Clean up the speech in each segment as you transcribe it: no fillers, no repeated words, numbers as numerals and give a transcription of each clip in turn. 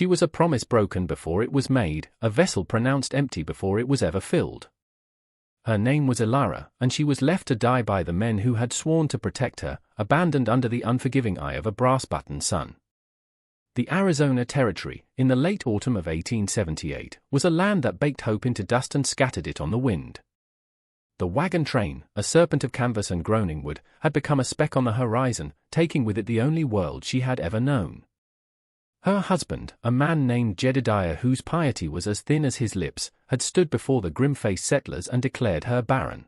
She was a promise broken before it was made, a vessel pronounced empty before it was ever filled. Her name was Elara, and she was left to die by the men who had sworn to protect her, abandoned under the unforgiving eye of a brass-button sun. The Arizona Territory, in the late autumn of 1878, was a land that baked hope into dust and scattered it on the wind. The wagon train, a serpent of canvas and groaning wood, had become a speck on the horizon, taking with it the only world she had ever known. Her husband, a man named Jedediah whose piety was as thin as his lips, had stood before the grim-faced settlers and declared her barren.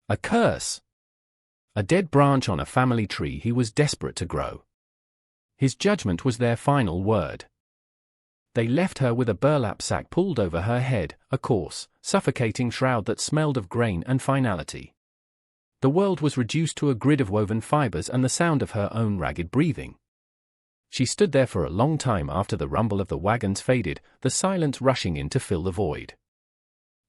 A curse! A dead branch on a family tree he was desperate to grow. His judgment was their final word. They left her with a burlap sack pulled over her head, a coarse, suffocating shroud that smelled of grain and finality. The world was reduced to a grid of woven fibers and the sound of her own ragged breathing. She stood there for a long time after the rumble of the wagons faded, the silence rushing in to fill the void.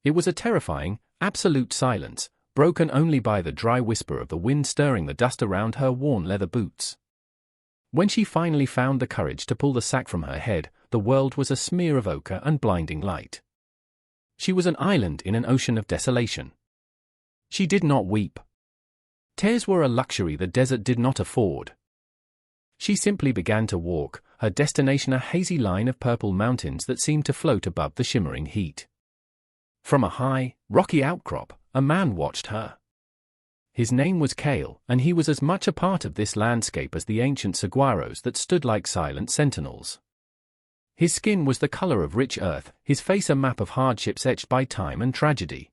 It was a terrifying, absolute silence, broken only by the dry whisper of the wind stirring the dust around her worn leather boots. When she finally found the courage to pull the sack from her head, the world was a smear of ochre and blinding light. She was an island in an ocean of desolation. She did not weep. Tears were a luxury the desert did not afford. She simply began to walk, her destination a hazy line of purple mountains that seemed to float above the shimmering heat. From a high, rocky outcrop, a man watched her. His name was Cale, and he was as much a part of this landscape as the ancient saguaros that stood like silent sentinels. His skin was the color of rich earth, his face a map of hardships etched by time and tragedy.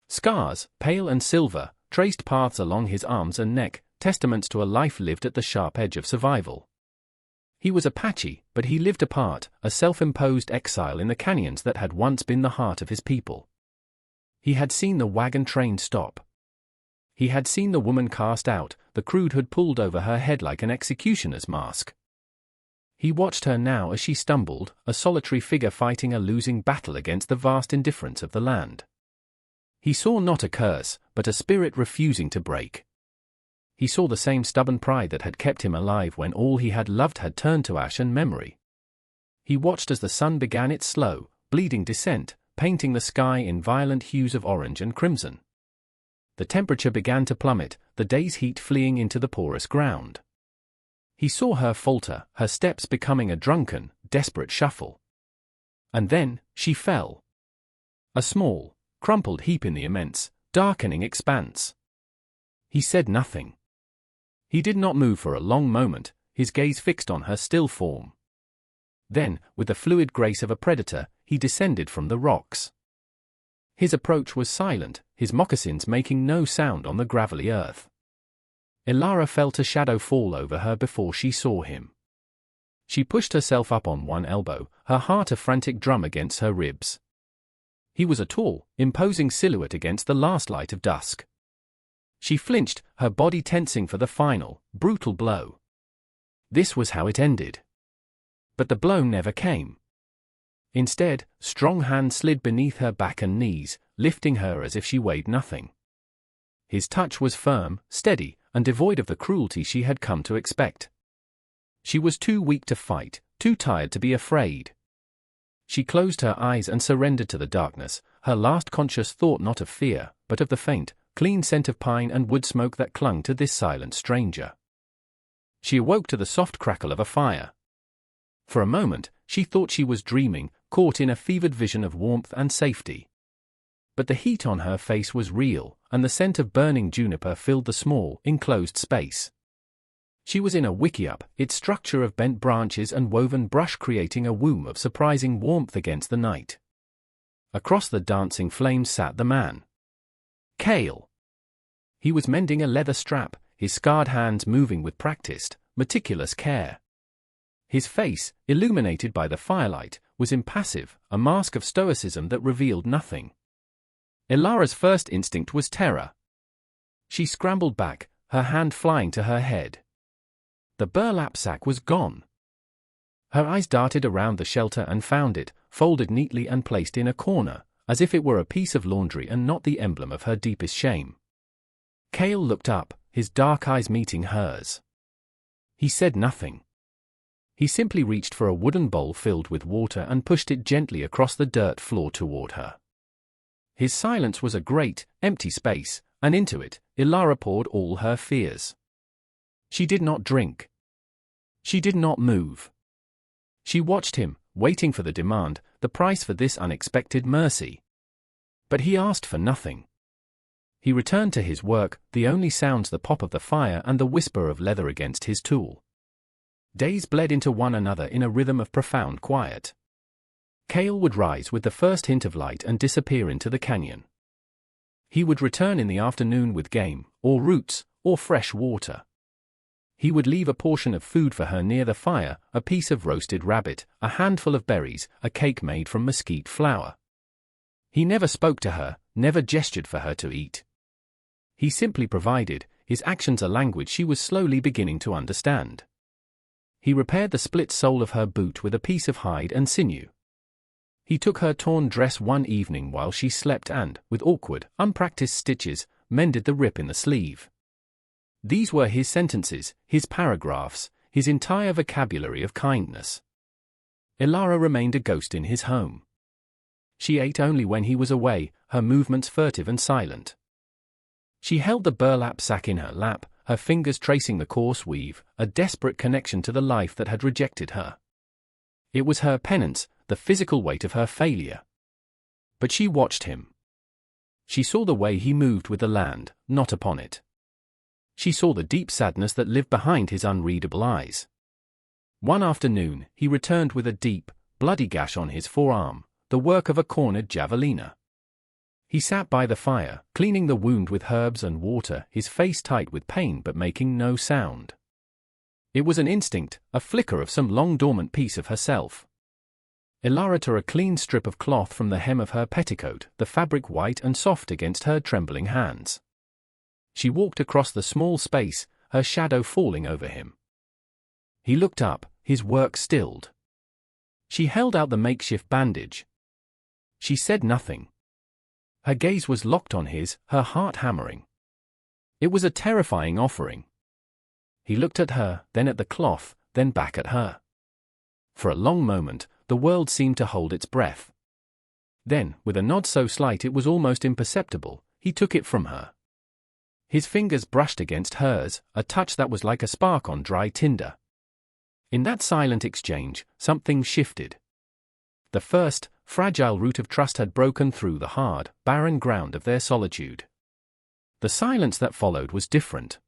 Scars, pale and silver, traced paths along his arms and neck, testaments to a life lived at the sharp edge of survival. He was Apache, but he lived apart, a self-imposed exile in the canyons that had once been the heart of his people. He had seen the wagon train stop. He had seen the woman cast out, the crude hood pulled over her head like an executioner's mask. He watched her now as she stumbled, a solitary figure fighting a losing battle against the vast indifference of the land. He saw not a curse, but a spirit refusing to break. He saw the same stubborn pride that had kept him alive when all he had loved had turned to ash and memory. He watched as the sun began its slow, bleeding descent, painting the sky in violent hues of orange and crimson. The temperature began to plummet, the day's heat fleeing into the porous ground. He saw her falter, her steps becoming a drunken, desperate shuffle. And then, she fell. A small, crumpled heap in the immense, darkening expanse. He said nothing. He did not move for a long moment, his gaze fixed on her still form. Then, with the fluid grace of a predator, he descended from the rocks. His approach was silent, his moccasins making no sound on the gravelly earth. Elara felt a shadow fall over her before she saw him. She pushed herself up on one elbow, her heart a frantic drum against her ribs. He was a tall, imposing silhouette against the last light of dusk. She flinched, her body tensing for the final, brutal blow. This was how it ended. But the blow never came. Instead, strong hands slid beneath her back and knees, lifting her as if she weighed nothing. His touch was firm, steady, and devoid of the cruelty she had come to expect. She was too weak to fight, too tired to be afraid. She closed her eyes and surrendered to the darkness, her last conscious thought not of fear, but of the faint, clean scent of pine and wood smoke that clung to this silent stranger. She awoke to the soft crackle of a fire. For a moment, she thought she was dreaming, caught in a fevered vision of warmth and safety. But the heat on her face was real, and the scent of burning juniper filled the small, enclosed space. She was in a wickiup, its structure of bent branches and woven brush creating a womb of surprising warmth against the night. Across the dancing flames sat the man. Cale. He was mending a leather strap, his scarred hands moving with practiced, meticulous care. His face, illuminated by the firelight, was impassive, a mask of stoicism that revealed nothing. Elara's first instinct was terror. She scrambled back, her hand flying to her head. The burlap sack was gone. Her eyes darted around the shelter and found it, folded neatly and placed in a corner, as if it were a piece of laundry and not the emblem of her deepest shame. Cale looked up, his dark eyes meeting hers. He said nothing. He simply reached for a wooden bowl filled with water and pushed it gently across the dirt floor toward her. His silence was a great, empty space, and into it, Ilara poured all her fears. She did not drink. She did not move. She watched him, waiting for the demand, the price for this unexpected mercy. But he asked for nothing. He returned to his work, the only sounds the pop of the fire and the whisper of leather against his tool. Days bled into one another in a rhythm of profound quiet. Kale would rise with the first hint of light and disappear into the canyon. He would return in the afternoon with game, or roots, or fresh water. He would leave a portion of food for her near the fire, a piece of roasted rabbit, a handful of berries, a cake made from mesquite flour. He never spoke to her, never gestured for her to eat. He simply provided, his actions a language she was slowly beginning to understand. He repaired the split sole of her boot with a piece of hide and sinew. He took her torn dress one evening while she slept and, with awkward, unpracticed stitches, mended the rip in the sleeve. These were his sentences, his paragraphs, his entire vocabulary of kindness. Ilara remained a ghost in his home. She ate only when he was away, her movements furtive and silent. She held the burlap sack in her lap, her fingers tracing the coarse weave, a desperate connection to the life that had rejected her. It was her penance, the physical weight of her failure. But she watched him. She saw the way he moved with the land, not upon it. She saw the deep sadness that lived behind his unreadable eyes. One afternoon, he returned with a deep, bloody gash on his forearm, the work of a cornered javeliner. He sat by the fire, cleaning the wound with herbs and water, his face tight with pain but making no sound. It was an instinct, a flicker of some long-dormant piece of herself. Ilara tore a clean strip of cloth from the hem of her petticoat, the fabric white and soft against her trembling hands. She walked across the small space, her shadow falling over him. He looked up, his work stilled. She held out the makeshift bandage. She said nothing. Her gaze was locked on his, her heart hammering. It was a terrifying offering. He looked at her, then at the cloth, then back at her. For a long moment, the world seemed to hold its breath. Then, with a nod so slight it was almost imperceptible, he took it from her. His fingers brushed against hers, a touch that was like a spark on dry tinder. In that silent exchange, something shifted. The first, fragile root of trust had broken through the hard, barren ground of their solitude. The silence that followed was different.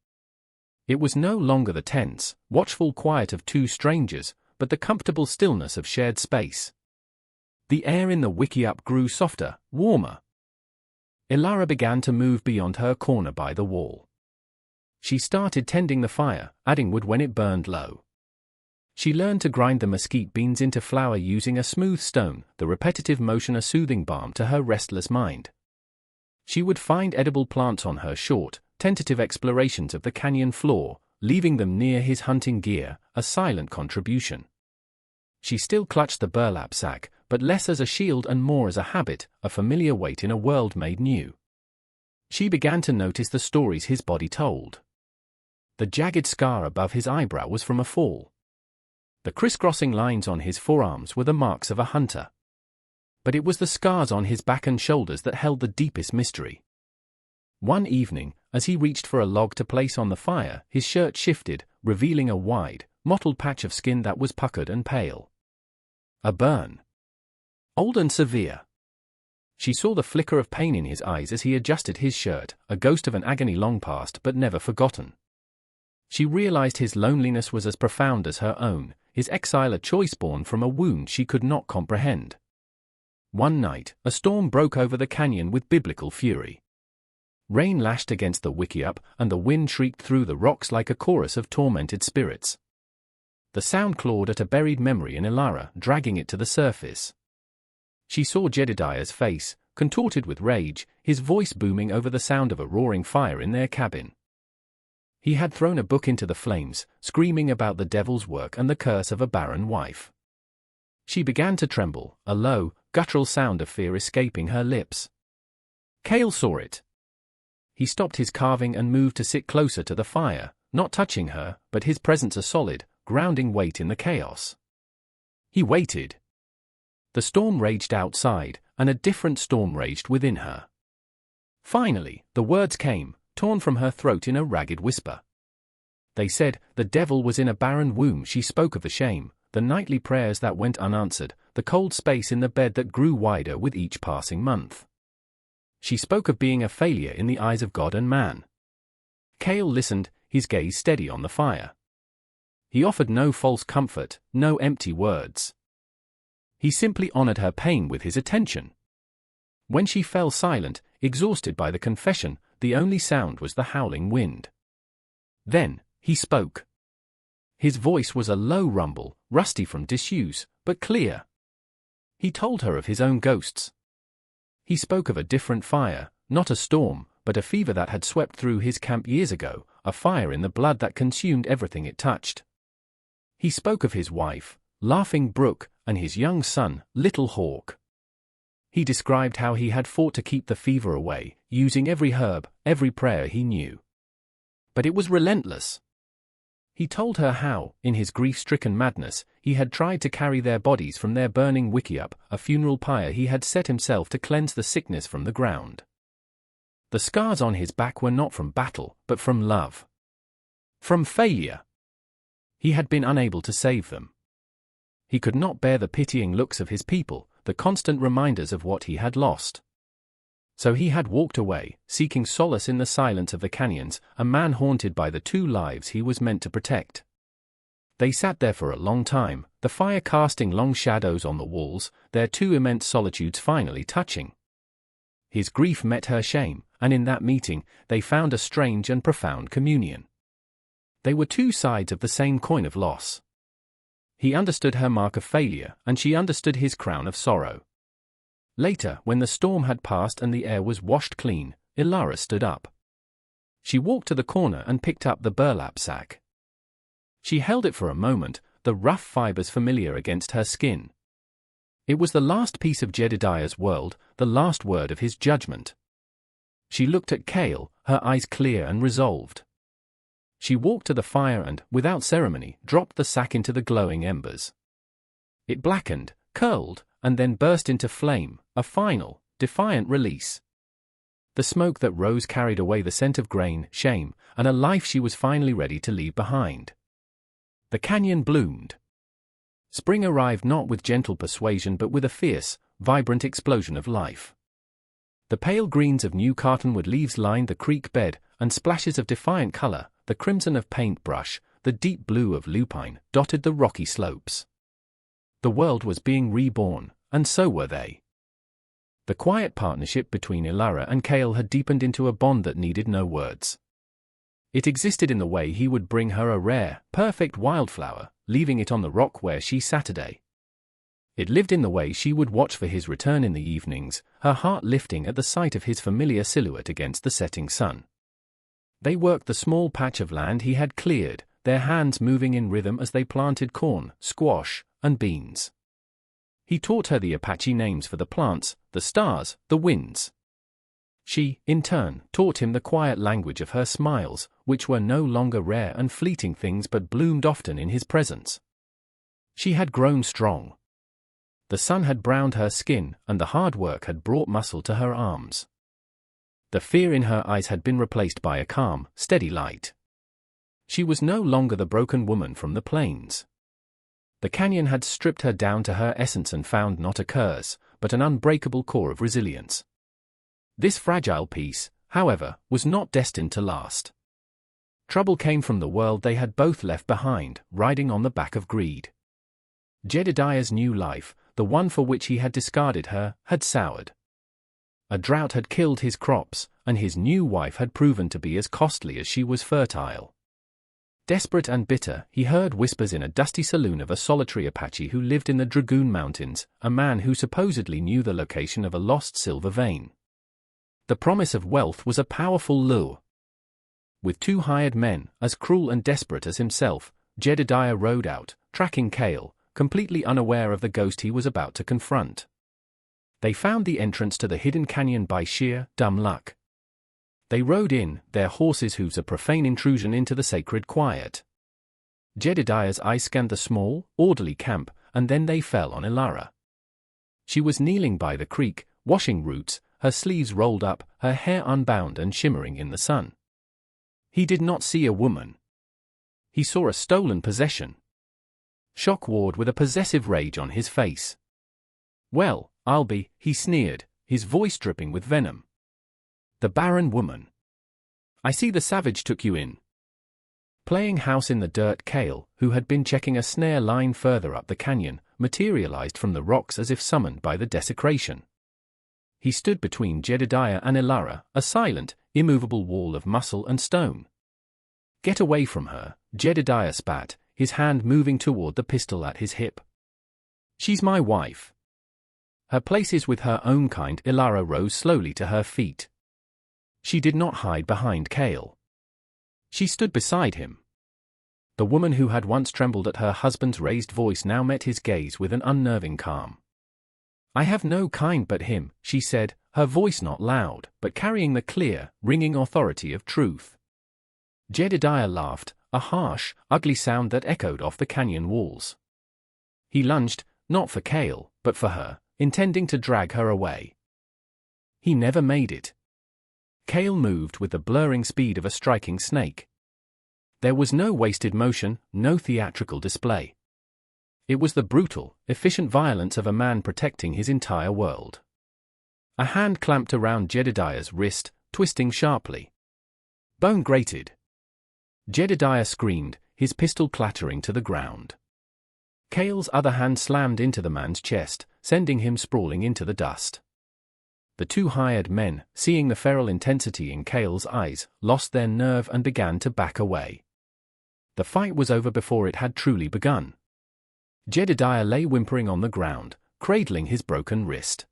It was no longer the tense, watchful quiet of two strangers, but the comfortable stillness of shared space. The air in the wickiup grew softer, warmer. Ilara began to move beyond her corner by the wall. She started tending the fire, adding wood when it burned low. She learned to grind the mesquite beans into flour using a smooth stone, the repetitive motion a soothing balm to her restless mind. She would find edible plants on her short, tentative explorations of the canyon floor, leaving them near his hunting gear, a silent contribution. She still clutched the burlap sack, but less as a shield and more as a habit, a familiar weight in a world made new. She began to notice the stories his body told. The jagged scar above his eyebrow was from a fall. The crisscrossing lines on his forearms were the marks of a hunter. But it was the scars on his back and shoulders that held the deepest mystery. One evening, as he reached for a log to place on the fire, his shirt shifted, revealing a wide, mottled patch of skin that was puckered and pale. A burn. Old and severe. She saw the flicker of pain in his eyes as he adjusted his shirt, a ghost of an agony long past but never forgotten. She realized his loneliness was as profound as her own, his exile a choice born from a wound she could not comprehend. One night, a storm broke over the canyon with biblical fury. Rain lashed against the wickiup, and the wind shrieked through the rocks like a chorus of tormented spirits. The sound clawed at a buried memory in Ilara, dragging it to the surface. She saw Jedediah's face, contorted with rage, his voice booming over the sound of a roaring fire in their cabin. He had thrown a book into the flames, screaming about the devil's work and the curse of a barren wife. She began to tremble, a low, guttural sound of fear escaping her lips. Cale saw it. He stopped his carving and moved to sit closer to the fire, not touching her, but his presence a solid, grounding weight in the chaos. He waited. The storm raged outside, and a different storm raged within her. Finally, the words came, torn from her throat in a ragged whisper. They said, the devil was in a barren womb. She spoke of the shame, the nightly prayers that went unanswered, the cold space in the bed that grew wider with each passing month. She spoke of being a failure in the eyes of God and man. Cale listened, his gaze steady on the fire. He offered no false comfort, no empty words. He simply honored her pain with his attention. When she fell silent, exhausted by the confession, the only sound was the howling wind. Then, he spoke. His voice was a low rumble, rusty from disuse, but clear. He told her of his own ghosts. He spoke of a different fire, not a storm, but a fever that had swept through his camp years ago, a fire in the blood that consumed everything it touched. He spoke of his wife, Laughing Brook, and his young son, Little Hawk. He described how he had fought to keep the fever away, using every herb, every prayer he knew. But it was relentless. He told her how, in his grief-stricken madness, he had tried to carry their bodies from their burning wickiup, a funeral pyre he had set himself to cleanse the sickness from the ground. The scars on his back were not from battle, but from love. From failure. He had been unable to save them. He could not bear the pitying looks of his people, the constant reminders of what he had lost. So he had walked away, seeking solace in the silence of the canyons, a man haunted by the two lives he was meant to protect. They sat there for a long time, the fire casting long shadows on the walls, their two immense solitudes finally touching. His grief met her shame, and in that meeting, they found a strange and profound communion. They were two sides of the same coin of loss. He understood her mark of failure, and she understood his crown of sorrow. Later, when the storm had passed and the air was washed clean, Ilara stood up. She walked to the corner and picked up the burlap sack. She held it for a moment, the rough fibers familiar against her skin. It was the last piece of Jedediah's world, the last word of his judgment. She looked at Cale, her eyes clear and resolved. She walked to the fire and, without ceremony, dropped the sack into the glowing embers. It blackened, curled, and then burst into flame, a final, defiant release. The smoke that rose carried away the scent of grain, shame, and a life she was finally ready to leave behind. The canyon bloomed. Spring arrived not with gentle persuasion but with a fierce, vibrant explosion of life. The pale greens of new cottonwood leaves lined the creek bed, and splashes of defiant color, the crimson of paintbrush, the deep blue of lupine, dotted the rocky slopes. The world was being reborn, and so were they. The quiet partnership between Ilara and Cale had deepened into a bond that needed no words. It existed in the way he would bring her a rare, perfect wildflower, leaving it on the rock where she sat today. It lived in the way she would watch for his return in the evenings, her heart lifting at the sight of his familiar silhouette against the setting sun. They worked the small patch of land he had cleared, their hands moving in rhythm as they planted corn, squash, and beans. He taught her the Apache names for the plants, the stars, the winds. She, in turn, taught him the quiet language of her smiles, which were no longer rare and fleeting things but bloomed often in his presence. She had grown strong. The sun had browned her skin, and the hard work had brought muscle to her arms. The fear in her eyes had been replaced by a calm, steady light. She was no longer the broken woman from the plains. The canyon had stripped her down to her essence and found not a curse, but an unbreakable core of resilience. This fragile piece, however, was not destined to last. Trouble came from the world they had both left behind, riding on the back of greed. Jedediah's new life, the one for which he had discarded her, had soured. A drought had killed his crops, and his new wife had proven to be as costly as she was fertile. Desperate and bitter, he heard whispers in a dusty saloon of a solitary Apache who lived in the Dragoon Mountains, a man who supposedly knew the location of a lost silver vein. The promise of wealth was a powerful lure. With two hired men, as cruel and desperate as himself, Jedediah rode out, tracking Cale, completely unaware of the ghost he was about to confront. They found the entrance to the hidden canyon by sheer, dumb luck. They rode in, their horses' hooves a profane intrusion into the sacred quiet. Jedediah's eyes scanned the small, orderly camp, and then they fell on Ilara. She was kneeling by the creek, washing roots, her sleeves rolled up, her hair unbound and shimmering in the sun. He did not see a woman. He saw a stolen possession. Shock warred with a possessive rage on his face. "Well, I'll be," he sneered, his voice dripping with venom. "The barren woman. I see the savage took you in." Playing house in the dirt, Cale, who had been checking a snare line further up the canyon, materialized from the rocks as if summoned by the desecration. He stood between Jedediah and Ilara, a silent, immovable wall of muscle and stone. "Get away from her," Jedediah spat, his hand moving toward the pistol at his hip. "She's my wife." "Her place is with her own kind." Ilara rose slowly to her feet. She did not hide behind Cale. She stood beside him. The woman who had once trembled at her husband's raised voice now met his gaze with an unnerving calm. "I have no kind but him," she said, her voice not loud, but carrying the clear, ringing authority of truth. Jedediah laughed, a harsh, ugly sound that echoed off the canyon walls. He lunged, not for Cale, but for her, intending to drag her away. He never made it. Cale moved with the blurring speed of a striking snake. There was no wasted motion, no theatrical display. It was the brutal, efficient violence of a man protecting his entire world. A hand clamped around Jedediah's wrist, twisting sharply. Bone grated. Jedediah screamed, his pistol clattering to the ground. Cale's other hand slammed into the man's chest, sending him sprawling into the dust. The two hired men, seeing the feral intensity in Cale's eyes, lost their nerve and began to back away. The fight was over before it had truly begun. Jedediah lay whimpering on the ground, cradling his broken wrist.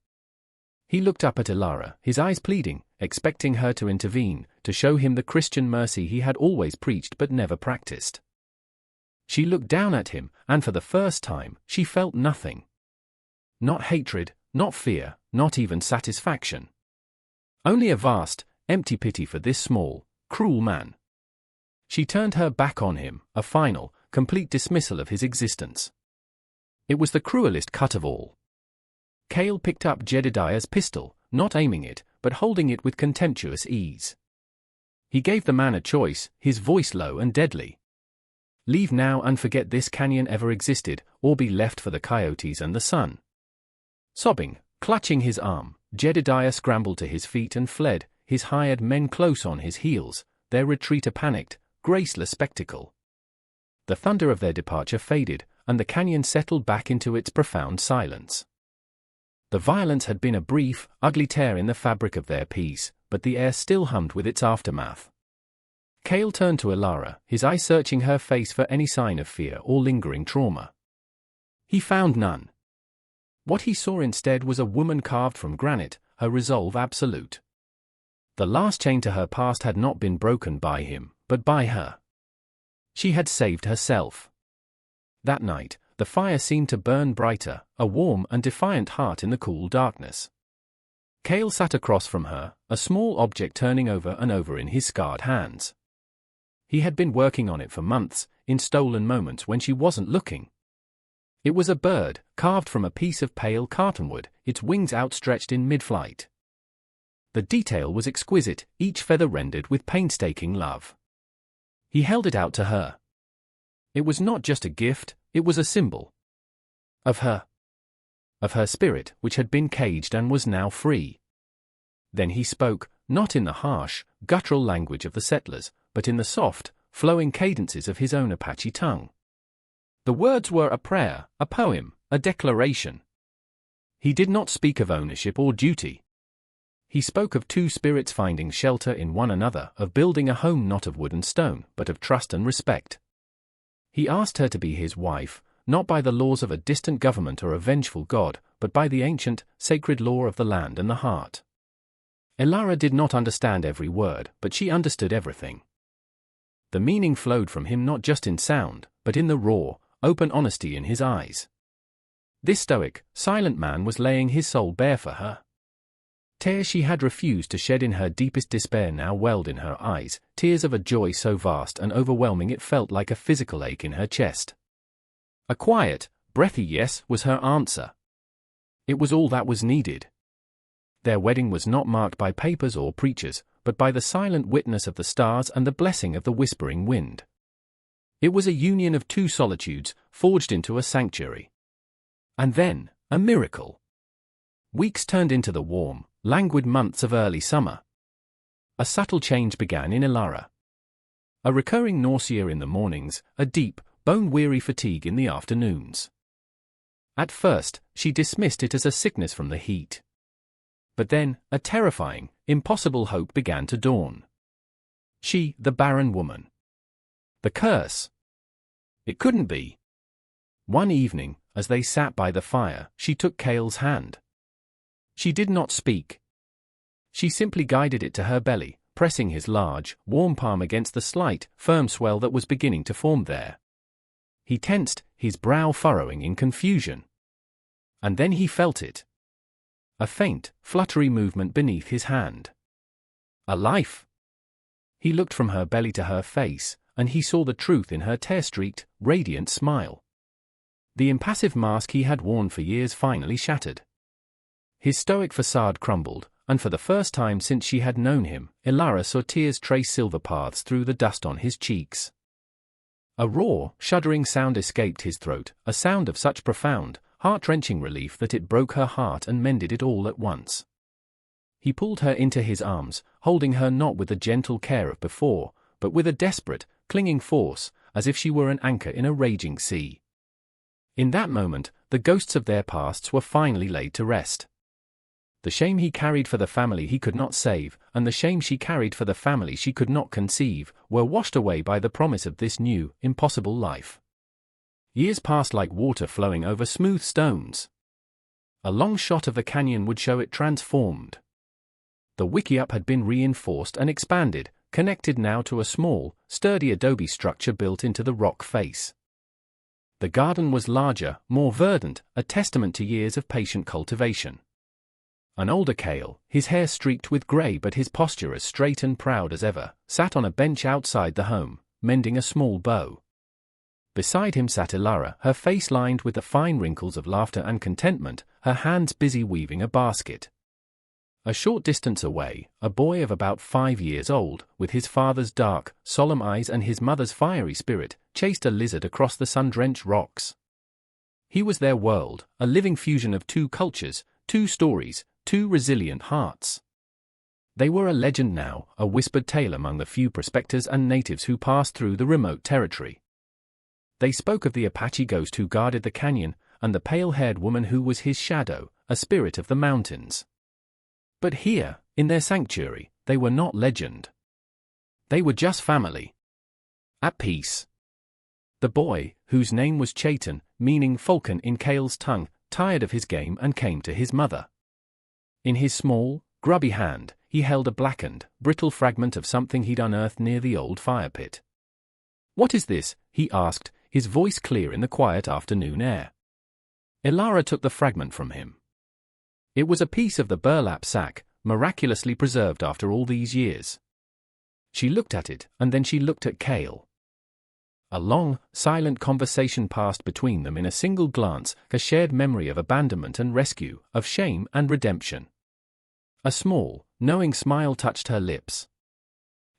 He looked up at Ilara, his eyes pleading, expecting her to intervene, to show him the Christian mercy he had always preached but never practiced. She looked down at him, and for the first time, she felt nothing. Not hatred, not fear, not even satisfaction. Only a vast, empty pity for this small, cruel man. She turned her back on him, a final, complete dismissal of his existence. It was the cruelest cut of all. Cale picked up Jedediah's pistol, not aiming it, but holding it with contemptuous ease. He gave the man a choice, his voice low and deadly. Leave now and forget this canyon ever existed, or be left for the coyotes and the sun. Sobbing, clutching his arm, Jedediah scrambled to his feet and fled, his hired men close on his heels, their retreat a panicked, graceless spectacle. The thunder of their departure faded, and the canyon settled back into its profound silence. The violence had been a brief, ugly tear in the fabric of their peace, but the air still hummed with its aftermath. Cale turned to Ilara, his eye searching her face for any sign of fear or lingering trauma. He found none. What he saw instead was a woman carved from granite, her resolve absolute. The last chain to her past had not been broken by him, but by her. She had saved herself. That night, the fire seemed to burn brighter, a warm and defiant heart in the cool darkness. Cale sat across from her, a small object turning over and over in his scarred hands. He had been working on it for months, in stolen moments when she wasn't looking. It was a bird, carved from a piece of pale cartonwood, its wings outstretched in mid-flight. The detail was exquisite, each feather rendered with painstaking love. He held it out to her. It was not just a gift, it was a symbol. Of her. Of her spirit, which had been caged and was now free. Then he spoke, not in the harsh, guttural language of the settlers, but in the soft, flowing cadences of his own Apache tongue. The words were a prayer, a poem, a declaration. He did not speak of ownership or duty. He spoke of two spirits finding shelter in one another, of building a home not of wood and stone, but of trust and respect. He asked her to be his wife, not by the laws of a distant government or a vengeful god, but by the ancient, sacred law of the land and the heart. Ilara did not understand every word, but she understood everything. The meaning flowed from him not just in sound, but in the raw, open honesty in his eyes. This stoic, silent man was laying his soul bare for her. Tears she had refused to shed in her deepest despair now welled in her eyes, tears of a joy so vast and overwhelming it felt like a physical ache in her chest. A quiet, breathy yes was her answer. It was all that was needed. Their wedding was not marked by papers or preachers, but by the silent witness of the stars and the blessing of the whispering wind. It was a union of two solitudes, forged into a sanctuary. And then, a miracle. Weeks turned into the warm, languid months of early summer. A subtle change began in Ilara. A recurring nausea in the mornings, a deep, bone-weary fatigue in the afternoons. At first, she dismissed it as a sickness from the heat. But then, a terrifying, impossible hope began to dawn. She, the barren woman. The curse. It couldn't be. One evening, as they sat by the fire, she took Cale's hand. She did not speak. She simply guided it to her belly, pressing his large, warm palm against the slight, firm swell that was beginning to form there. He tensed, his brow furrowing in confusion. And then he felt it. A faint, fluttery movement beneath his hand. A life. He looked from her belly to her face, and he saw the truth in her tear-streaked, radiant smile. The impassive mask he had worn for years finally shattered. His stoic facade crumbled, and for the first time since she had known him, Ilara saw tears trace silver paths through the dust on his cheeks. A raw, shuddering sound escaped his throat, a sound of such profound, heart-wrenching relief that it broke her heart and mended it all at once. He pulled her into his arms, holding her not with the gentle care of before, but with a desperate, clinging force, as if she were an anchor in a raging sea. In that moment, the ghosts of their pasts were finally laid to rest. The shame he carried for the family he could not save, and the shame she carried for the family she could not conceive, were washed away by the promise of this new, impossible life. Years passed like water flowing over smooth stones. A long shot of the canyon would show it transformed. The wickiup had been reinforced and expanded, connected now to a small, sturdy adobe structure built into the rock face. The garden was larger, more verdant, a testament to years of patient cultivation. An older Cale, his hair streaked with grey but his posture as straight and proud as ever, sat on a bench outside the home, mending a small bow. Beside him sat Ilara, her face lined with the fine wrinkles of laughter and contentment, her hands busy weaving a basket. A short distance away, a boy of about 5 years old, with his father's dark, solemn eyes and his mother's fiery spirit, chased a lizard across the sun-drenched rocks. He was their world, a living fusion of two cultures, two stories, two resilient hearts. They were a legend now, a whispered tale among the few prospectors and natives who passed through the remote territory. They spoke of the Apache ghost who guarded the canyon, and the pale-haired woman who was his shadow, a spirit of the mountains. But here, in their sanctuary, they were not legend. They were just family. At peace. The boy, whose name was Chaitan, meaning falcon in Cale's tongue, tired of his game and came to his mother. In his small, grubby hand, he held a blackened, brittle fragment of something he'd unearthed near the old fire pit. "What is this?" he asked, his voice clear in the quiet afternoon air. Ilara took the fragment from him. It was a piece of the burlap sack, miraculously preserved after all these years. She looked at it, and then she looked at Cale. A long, silent conversation passed between them in a single glance, a shared memory of abandonment and rescue, of shame and redemption. A small, knowing smile touched her lips.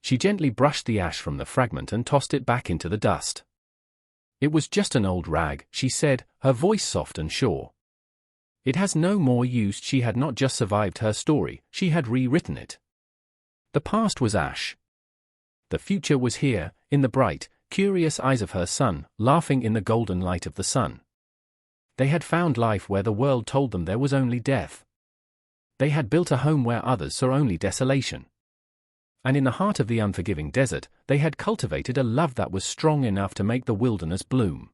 She gently brushed the ash from the fragment and tossed it back into the dust. "It was just an old rag," she said, her voice soft and sure. "It has no more use." She had not just survived her story, she had rewritten it. The past was ash. The future was here, in the bright, curious eyes of her son, laughing in the golden light of the sun. They had found life where the world told them there was only death. They had built a home where others saw only desolation. And in the heart of the unforgiving desert, they had cultivated a love that was strong enough to make the wilderness bloom.